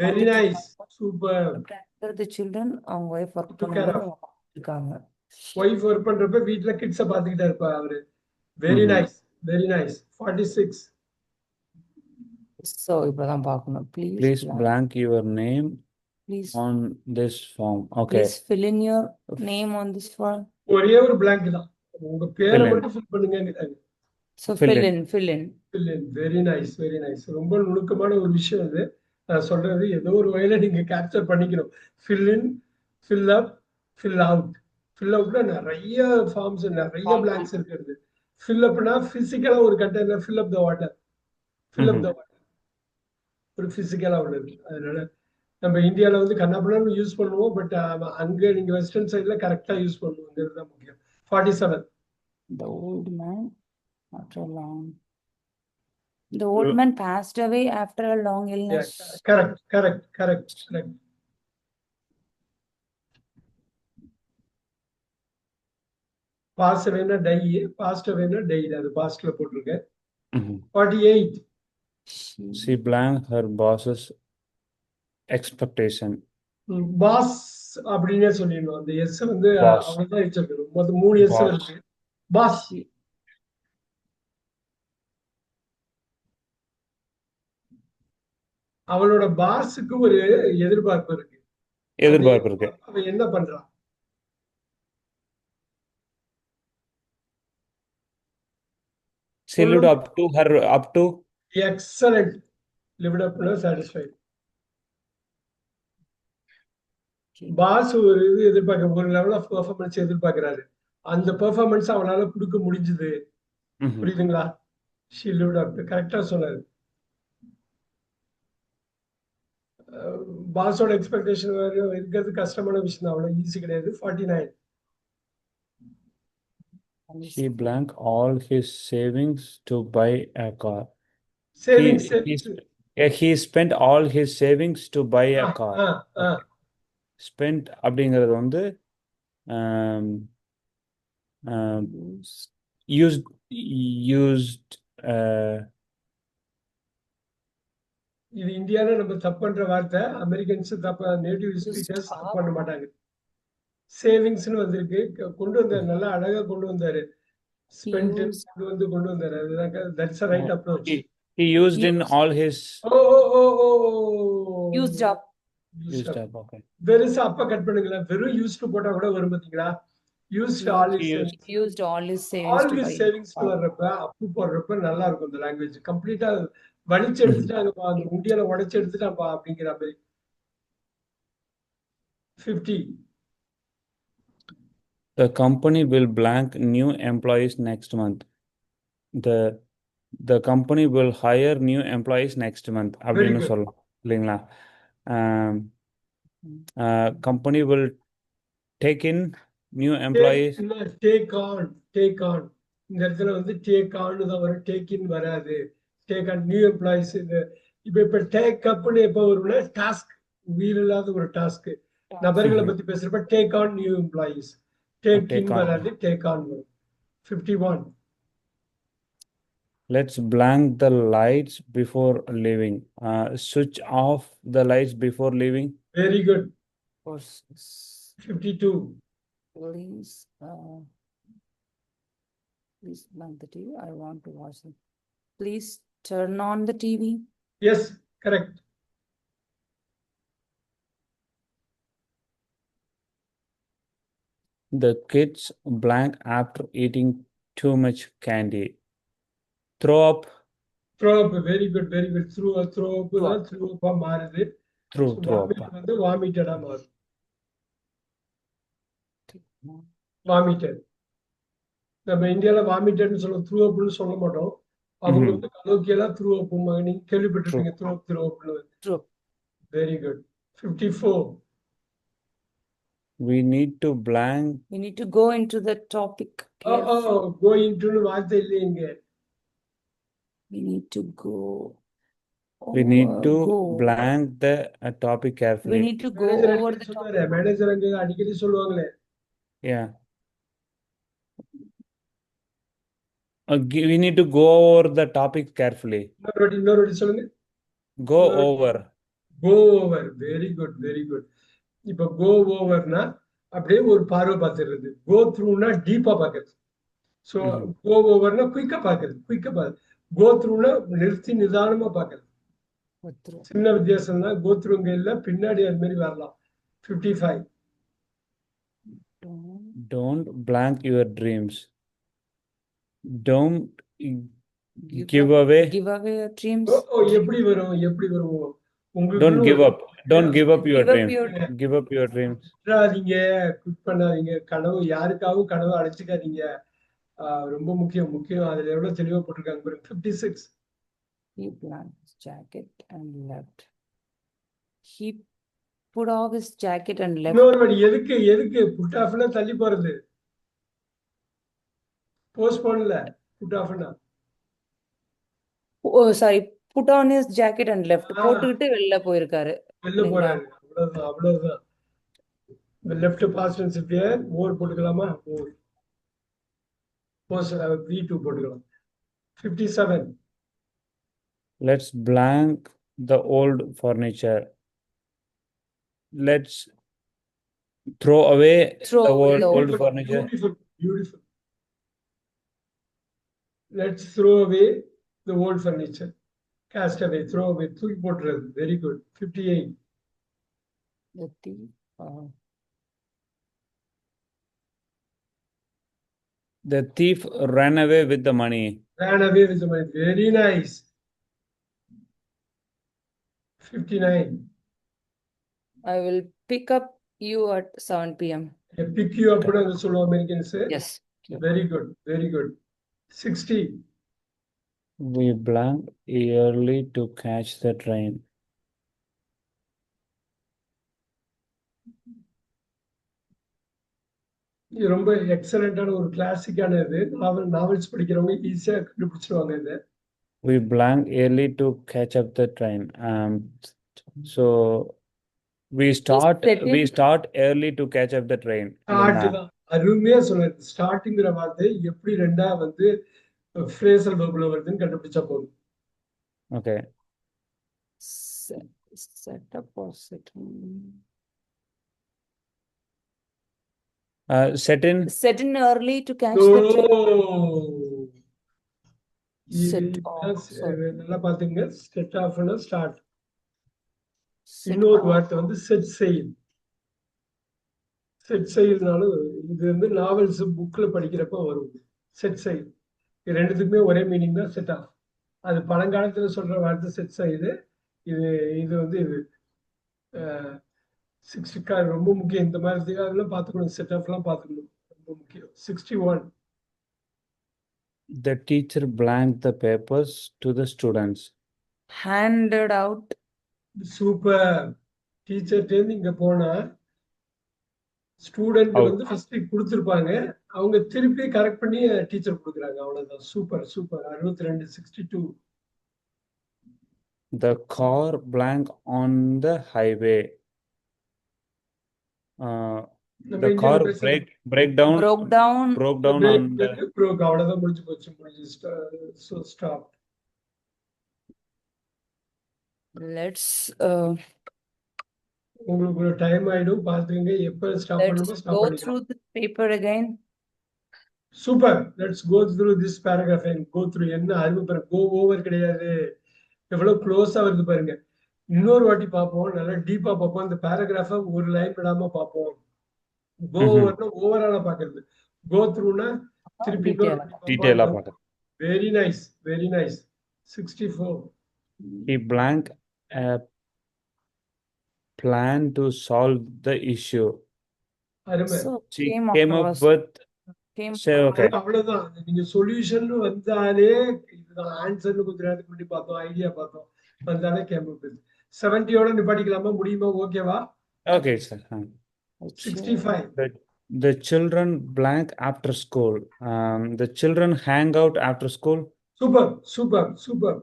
very nice. Super. looked after the children. அவங்க wife work Took care பண்ணும்போது அவங்க இருக்காங்க. ஒய்ஃப் ஒர்க் பண்றப்ப வீட்டுல கிட்ஸ பாத்துக்கிட்டா இருப்பா அவரு. Very nice. 46. So இப்பதான் பார்க்கணும். please blank your name Please on this form. Okay. fill in your name on this form. ஒரே ஒரு blank தான். உங்க பேரை Fill in. மட்டும் ஃபில் பண்ணுங்க. So Fill fill in. Very nice. ரொம்ப நுணுக்கமான ஒரு விஷயம் இது. நான் சொல்றது ஏதோ ஒரு வகையில நீங்க கேப்சர் பண்ணிக்கணும். Fill in, fill up, fill out. Fill அவுட்னா நிறைய ஃபார்ம்ஸ், நிறைய பிளாங்க்ஸ் இருக்கிறது. ஃபில் அப்னா பிசிக்கலா ஒரு container fill up the water. Fill up the water ஒரு பிசிக்கலா உள்ளது. அதனால நம்ம இந்தியால வந்து கண்ணாபின்னு யூஸ் பண்ணுவோம். பட் அங்க நீங்க வெஸ்டர்ன் சைட்ல கரெக்டா யூஸ் பண்ணுவோங்கிறது தான் முக்கியம். 47. The old man passed away after a long illness. Correct. Pass அவேனா டை, பாஸ்ட் அவேனா டைட். அது பாஸ்ட்ல போட்டிருக்கேன். 48. She blanked her boss's expectation. Boss அப்படின்னே சொல்லிடணும். அந்த எஸ் வந்து Boss. அவங்கதான் வச்சிருக்கணும். மொத்தம் 3 எஸ் Boss. இருக்கு. பாஸ். அவளோட பாஸுக்கு ஒரு எதிர்பார்ப்பு இருக்கு. அவன் என்ன பண்றான்? She lived up to Excellent. Lived up to satisfied. பாஸ் ஒரு இது எதிர்பார்க்க, ஒரு லெவல் ஆஃப் பெர்ஃபார்மன்ஸ் எதிர்பார்க்கிறாரு. அந்த பெர்ஃபார்மன்ஸ் அவனால கொடுக்க முடிஞ்சது. புரியுதுங்களா? She lived up to. கரெக்டா சொன்னாரு. பாஸோட எக்ஸ்பெக்டேஷன் இருக்கிறது கஷ்டமான விஷயம் தான். அவ்வளவு ஈஸி கிடையாது. 49. He blanked all his savings to buy a car. Savings. He spent all his savings to buy a car. Spent அப்படிங்கிறது வந்து used இது இந்தியா இந்தியால நம்ம தப்பு பண்ற வார்த்தை, அமெரிக்கன்ஸ் தப்பா நேட்டிவ் Used ஸ்பீக்கர்ஸ் தப்பு up. பண்ண மாட்டாங்க. சேவிங்ஸ்னு வந்திருக்கு, கொண்டு வந்தாரு, நல்லா அழகா கொண்டு வந்தாரு. Spend Used. கொண்டு வந்தாரு. அதுதான் that's right approach. He used in Used. all his ஓ ஓ ஓ ஓ Used up. used up. Okay. வெறும் அப்ப கட் பண்ணுங்களேன். வெறும் யூஸ்டு போட்டா கூட வரும் பாத்தீங்களா? Used all He is used. Used all his savings all to with buy. Savings வர்றப்ப அப்பு போடுறப்ப நல்லா இருக்கும் இந்த லாங்குவேஜ். கம்ப்ளீட்டா வலிச்சு எடுத்துட்டாங்கப்பா, அந்த உண்டியல உடைச்சு எடுத்துட்டாப்பா அப்படிங்கிற மாதிரி. 50. The company will blank new employees next month. The company will hire new employees next month. அப்படின்னு good. சொல்லலாம் இல்லைங்களா? Company will take in new employees. Take on இந்த இடத்துல வந்து டேக் ஆன் தான் வரும், டேக் இன் வராது. Take on new employees. இப்ப டேக் அப்னு எப்ப வரும்னா டாஸ்க், உயிர் இல்லாத ஒரு டாஸ்க், நபர்களை பத்தி பேசுறப்ப take on new employees. Take take in on. வராது, டேக் ஆன் வரும். 51. Let's blank the lights before leaving. Switch off the lights before leaving. Very good. Course. 52. Please, please blank the TV. I want to watch it. Please turn on the TV. Yes, correct. The kids blank after eating too much candy. Throw up. Throw up. Very good, very good. Throw up தான் throw up மாறுது. Throw up. Vomit வந்து vomited மாறுது. Vomited. நம்ம இந்தியால வாமிட்டட்னு சொல்லுவோம், through அப்னு சொல்ல மாட்டோம். அவங்க வந்து கலோக்கியெல்லாம் த்ரூ அப், நீங்க கேள்விப்பட்டிருப்பீங்க, த்ரூ அப்னு. True. Very good. 54. We need to blank. We need to go into the topic. Go into வார்த்தை இல்லைங்க. We need to go. We need to go. blank the topic carefully. We need to go Manager over அடிக்கடி the சொல்றாரு, topic. Manager அங்க அடிக்கடி சொல்லுவாங்களே. Yeah. We need to go over the topic carefully. இன்னொரு வாட்டி சொல்லுங்க. Go over. Go over. Very good, very good. இப்ப கோ ஓவர்னா அப்படியே ஒரு பார்வை பார்த்துடுறது. கோ த்ரூனா டீப்பா பார்க்கறது. ஸோ கோ ஓவர்னா குயிக்கா பார்க்கறது. கோ த்ரூனா நிறுத்தி நிதானமா பார்க்கறது. Go through. சின்ன வித்தியாசம் தான். கோ த்ரூங்க இல்ல, பின்னாடி அது மாதிரி வரலாம். 55. Don't blank your dreams. Don't give away. Give away your dreams. எப்படி வரும்? Don't give up. Don't give up your Give up dreams. your- Give up your dreams. விட்டுறாதீங்க, குவிட் பண்ணாதீங்க, கனவு யாருக்காகவும் கனவு அடைச்சிக்காதீங்க. ரொம்ப முக்கியம். அதுல எவ்வளவு தெளிவா போட்டிருக்காங்க பாருங்க. 56. He blanked his jacket and left. He put off his jacket and left. இன்னொரு வாட்டி, எதுக்கு புட் ஆஃப்னா தள்ளி போறது, போஸ்ட்போன்ல put ஆஃப்னா. Oh, sorry. Put on his jacket and left. போட்டுக்கிட்டு வெளில போயிருக்காரு. வெளில போறாரு. அவ்வளவுதான். லெஃப்ட் பாஸ்ட் டென்ஸ் இப்படியே மோர் போட்டுக்கலாமா? மோர். போஸ்ட் V2 போட்டுக்கலாம். 57. Let's blank the old furniture. Let's throw away Throw the away the old old furniture. Beautiful. Let's throw away the old furniture. Cast away, throw away, தூக்கி போட்டுறது. Very good. 58. The thief, The thief ran away with the money. Ran away with the money. Very nice. 59. I will pick up you at 7 p.m. Pick you up னு சொல்லுவோம் Americans. Yes. Very good, very good. 60. We blank early to catch the train. இது ரொம்ப எக்ஸலண்டான ஒரு கிளாசிக்கான இது. Novels படிக்கிறவங்க ஈஸியா கண்டுபிடிச்சிருவாங்க இது. We blank early to catch up the train. So we start early to catch up the train. அருமையா சொல்லுது. ஸ்டார்ட்ங்கிற வார்த்தை எப்படி ரெண்டா வந்து ஃப்ரேசல் வெர்ப்ல வருதுன்னு கண்டுபிடிச்சா போதும். Okay. Set up or set in? Set in. Set in early to catch the train. No. Set இது off, sorry. நல்லா பாத்துங்க. செட் ஆஃப்னா ஸ்டார்ட். Set இன்னொரு off. வார்த்தை வந்து செட் செயில். செட் செயில்னாலும் இது வந்து நாவல்ஸ் புக்ல படிக்கிறப்ப வரும். Set sail. இது ரெண்டுத்துக்குமே ஒரே மீனிங் தான், செட் ஆஃப். அது பழங்காலத்துல சொல்ற வார்த்தை செட் செயில். இது வந்து இது 60 கார் ரொம்ப முக்கியம். இந்த மாதிரி அதெல்லாம் பார்த்துக்கணும். செட் ஆஃப்லாம் பார்த்துக்கணும், ரொம்ப முக்கியம். 61. The teacher blanked the papers to the students. Handed out. Super. டீச்சர்ட்டேருந்து இங்க போனா ஸ்டூடெண்ட் Out. வந்து ஃபர்ஸ்ட் கொடுத்துருப்பாங்க, அவங்க திருப்பி கரெக்ட் பண்ணி டீச்சர் கொடுக்குறாங்க. அவ்வளவுதான். Super super. 62. 62. The car blanked on the highway. நம்ம The இந்தியால car பேசுறது break down Broke down. on the. broke. அவ்வளவுதான், முடிஞ்சு போச்சு. So stop. Let's உங்களுக்கு ஒரு டைம் ஆயிடும், பாத்துக்கங்க. எப்ப ஸ்டாப் பண்ணுமோ ஸ்டாப் go பண்ணிக்கலாம். through the paper again. Super. Let's go through this paragraph and go through. என்ன அருமை பாருங்க. கோ ஓவர் கிடையாது. எவ்வளவு க்ளோஸா வருது பாருங்க. இன்னொரு வாட்டி பார்ப்போம், நல்லா டீப்பா பார்ப்போம். இந்த பேராகிராஃப ஒரு லைன் விடாம பார்ப்போம். கோ ஓவர்னா ஓவராலா பாக்குறது. கோ த்ரூனா திருப்பி Detail பார்க்க. Very nice, very nice. 64. He blanked a plan to solve the issue. அருமை. So She came came up across. with. Came Say okay. அவ்வளவுதான். நீங்க சொல்யூஷன் வந்தாலே இதுதான் ஆன்சர்னு கொஞ்ச நேரத்துக்கு முன்னாடி பார்த்தோம், ஐடியா பார்த்தோம். வந்தாலே கேம்பு. 70யோட நிப்பாட்டிக்கலாமா, முடியுமா? ஓகேவா? Okay, sir. 65. The children blank after school. The children hang out after school. Super super super.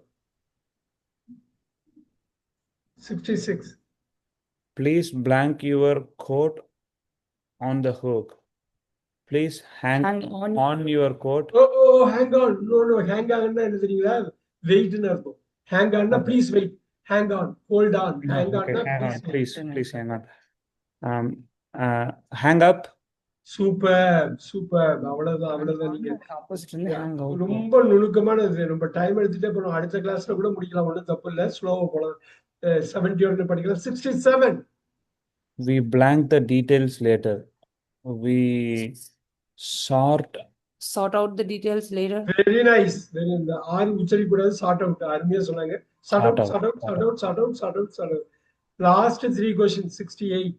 66. Please blank your coat on the hook. Please hang Hang on. on your coat. Oh hang on. No hang ஆன்னா என்ன தெரியுங்களா? வெயிட்னு அர்த்தம். Hang ஆன்னா Okay. Please wait. Hang on, hold on. Hang Okay, ஆன்னா hang on. Please. Please hang on. Hang up. Super super. அவ்வளவுதான். நீங்க Opposite வந்து hang out. ரொம்ப நுணுக்கமானது. ரொம்ப டைம் எடுத்துட்டே போனோம். அடுத்த கிளாஸ்ல கூட முடிக்கலாம், ஒன்றும் தப்பு இல்லை. ஸ்லோவா போலாம். 70 படிக்கலாம். 67. We blank the details later. We sort out the details later. Very nice. இந்த ஆறு உச்சரிக்க கூடாது. Sort out. அருமையா சொன்னாங்க. Sort out. Last 3 question. 68.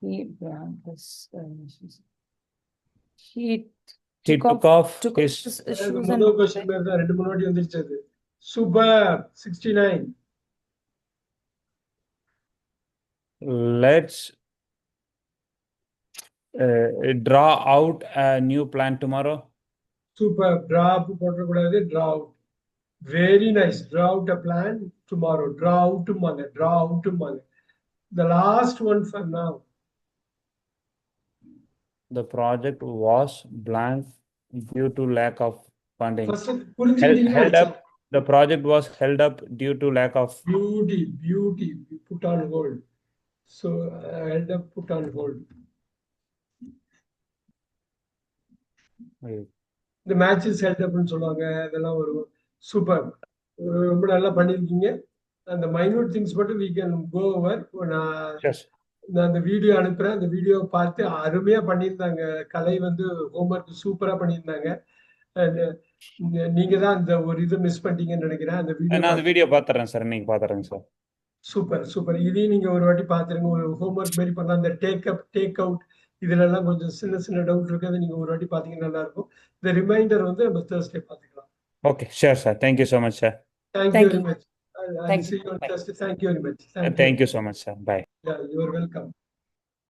He blanked this. He he took off his. his shoes and முதல் क्वेश्चन மாதிரி தான், 2 3 வாட்டி வந்துருச்சு அது. Super. 69. Let's draw out a new plan tomorrow. Super. Drop போடக்கூடாது, draw out. Very nice. Draw out a plan tomorrow. Draw அவுட்டுமாங்க. The last one for now. The project was blank due to lack of funding. First Held புரிஞ்சுக்கிட்டீங்களா? up. The project was held up due to lack of. Beauty. Put on hold. So held up, put on hold. இந்த matches held அப்னு சொல்லுவாங்க, அதெல்லாம் வரும். Super. ரொம்ப நல்லா பண்ணியிருக்கீங்க. அந்த minute things மட்டும் we can go over. Yes. நான் அந்த வீடியோ அனுப்புறேன். அந்த வீடியோ பார்த்து அருமையா பண்ணியிருந்தாங்க. கலை வந்து ஹோம்ஒர்க் சூப்பரா பண்ணியிருந்தாங்க. நீங்க தான் அந்த ஒரு இது மிஸ் பண்ணிட்டீங்கன்னு நினைக்கிறேன். அந்த நான் அந்த வீடியோ பாத்துறேன் சார். நீங்க பாத்துறேங்க சார். சூப்பர். இதையும் நீங்க ஒரு வாட்டி பாத்துருங்க. ஒரு ஹோம்ஒர்க் மாதிரி பண்ணலாம். அந்த டேக் அவுட் இதுல எல்லாம் கொஞ்சம் சின்ன டவுட் இருக்கு. அதை நீங்க ஒரு வாட்டி பாத்தீங்கன்னா நல்லா இருக்கும். இந்த ரிமைண்டர் வந்து நம்ம Thursday பாத்துக்கலாம். Okay, sure sir. Thank you so much sir. Thank you very much. I'll Thank see you. you on Thursday. Thank you very much. Thank you so much sir. Bye. Yeah, you are welcome.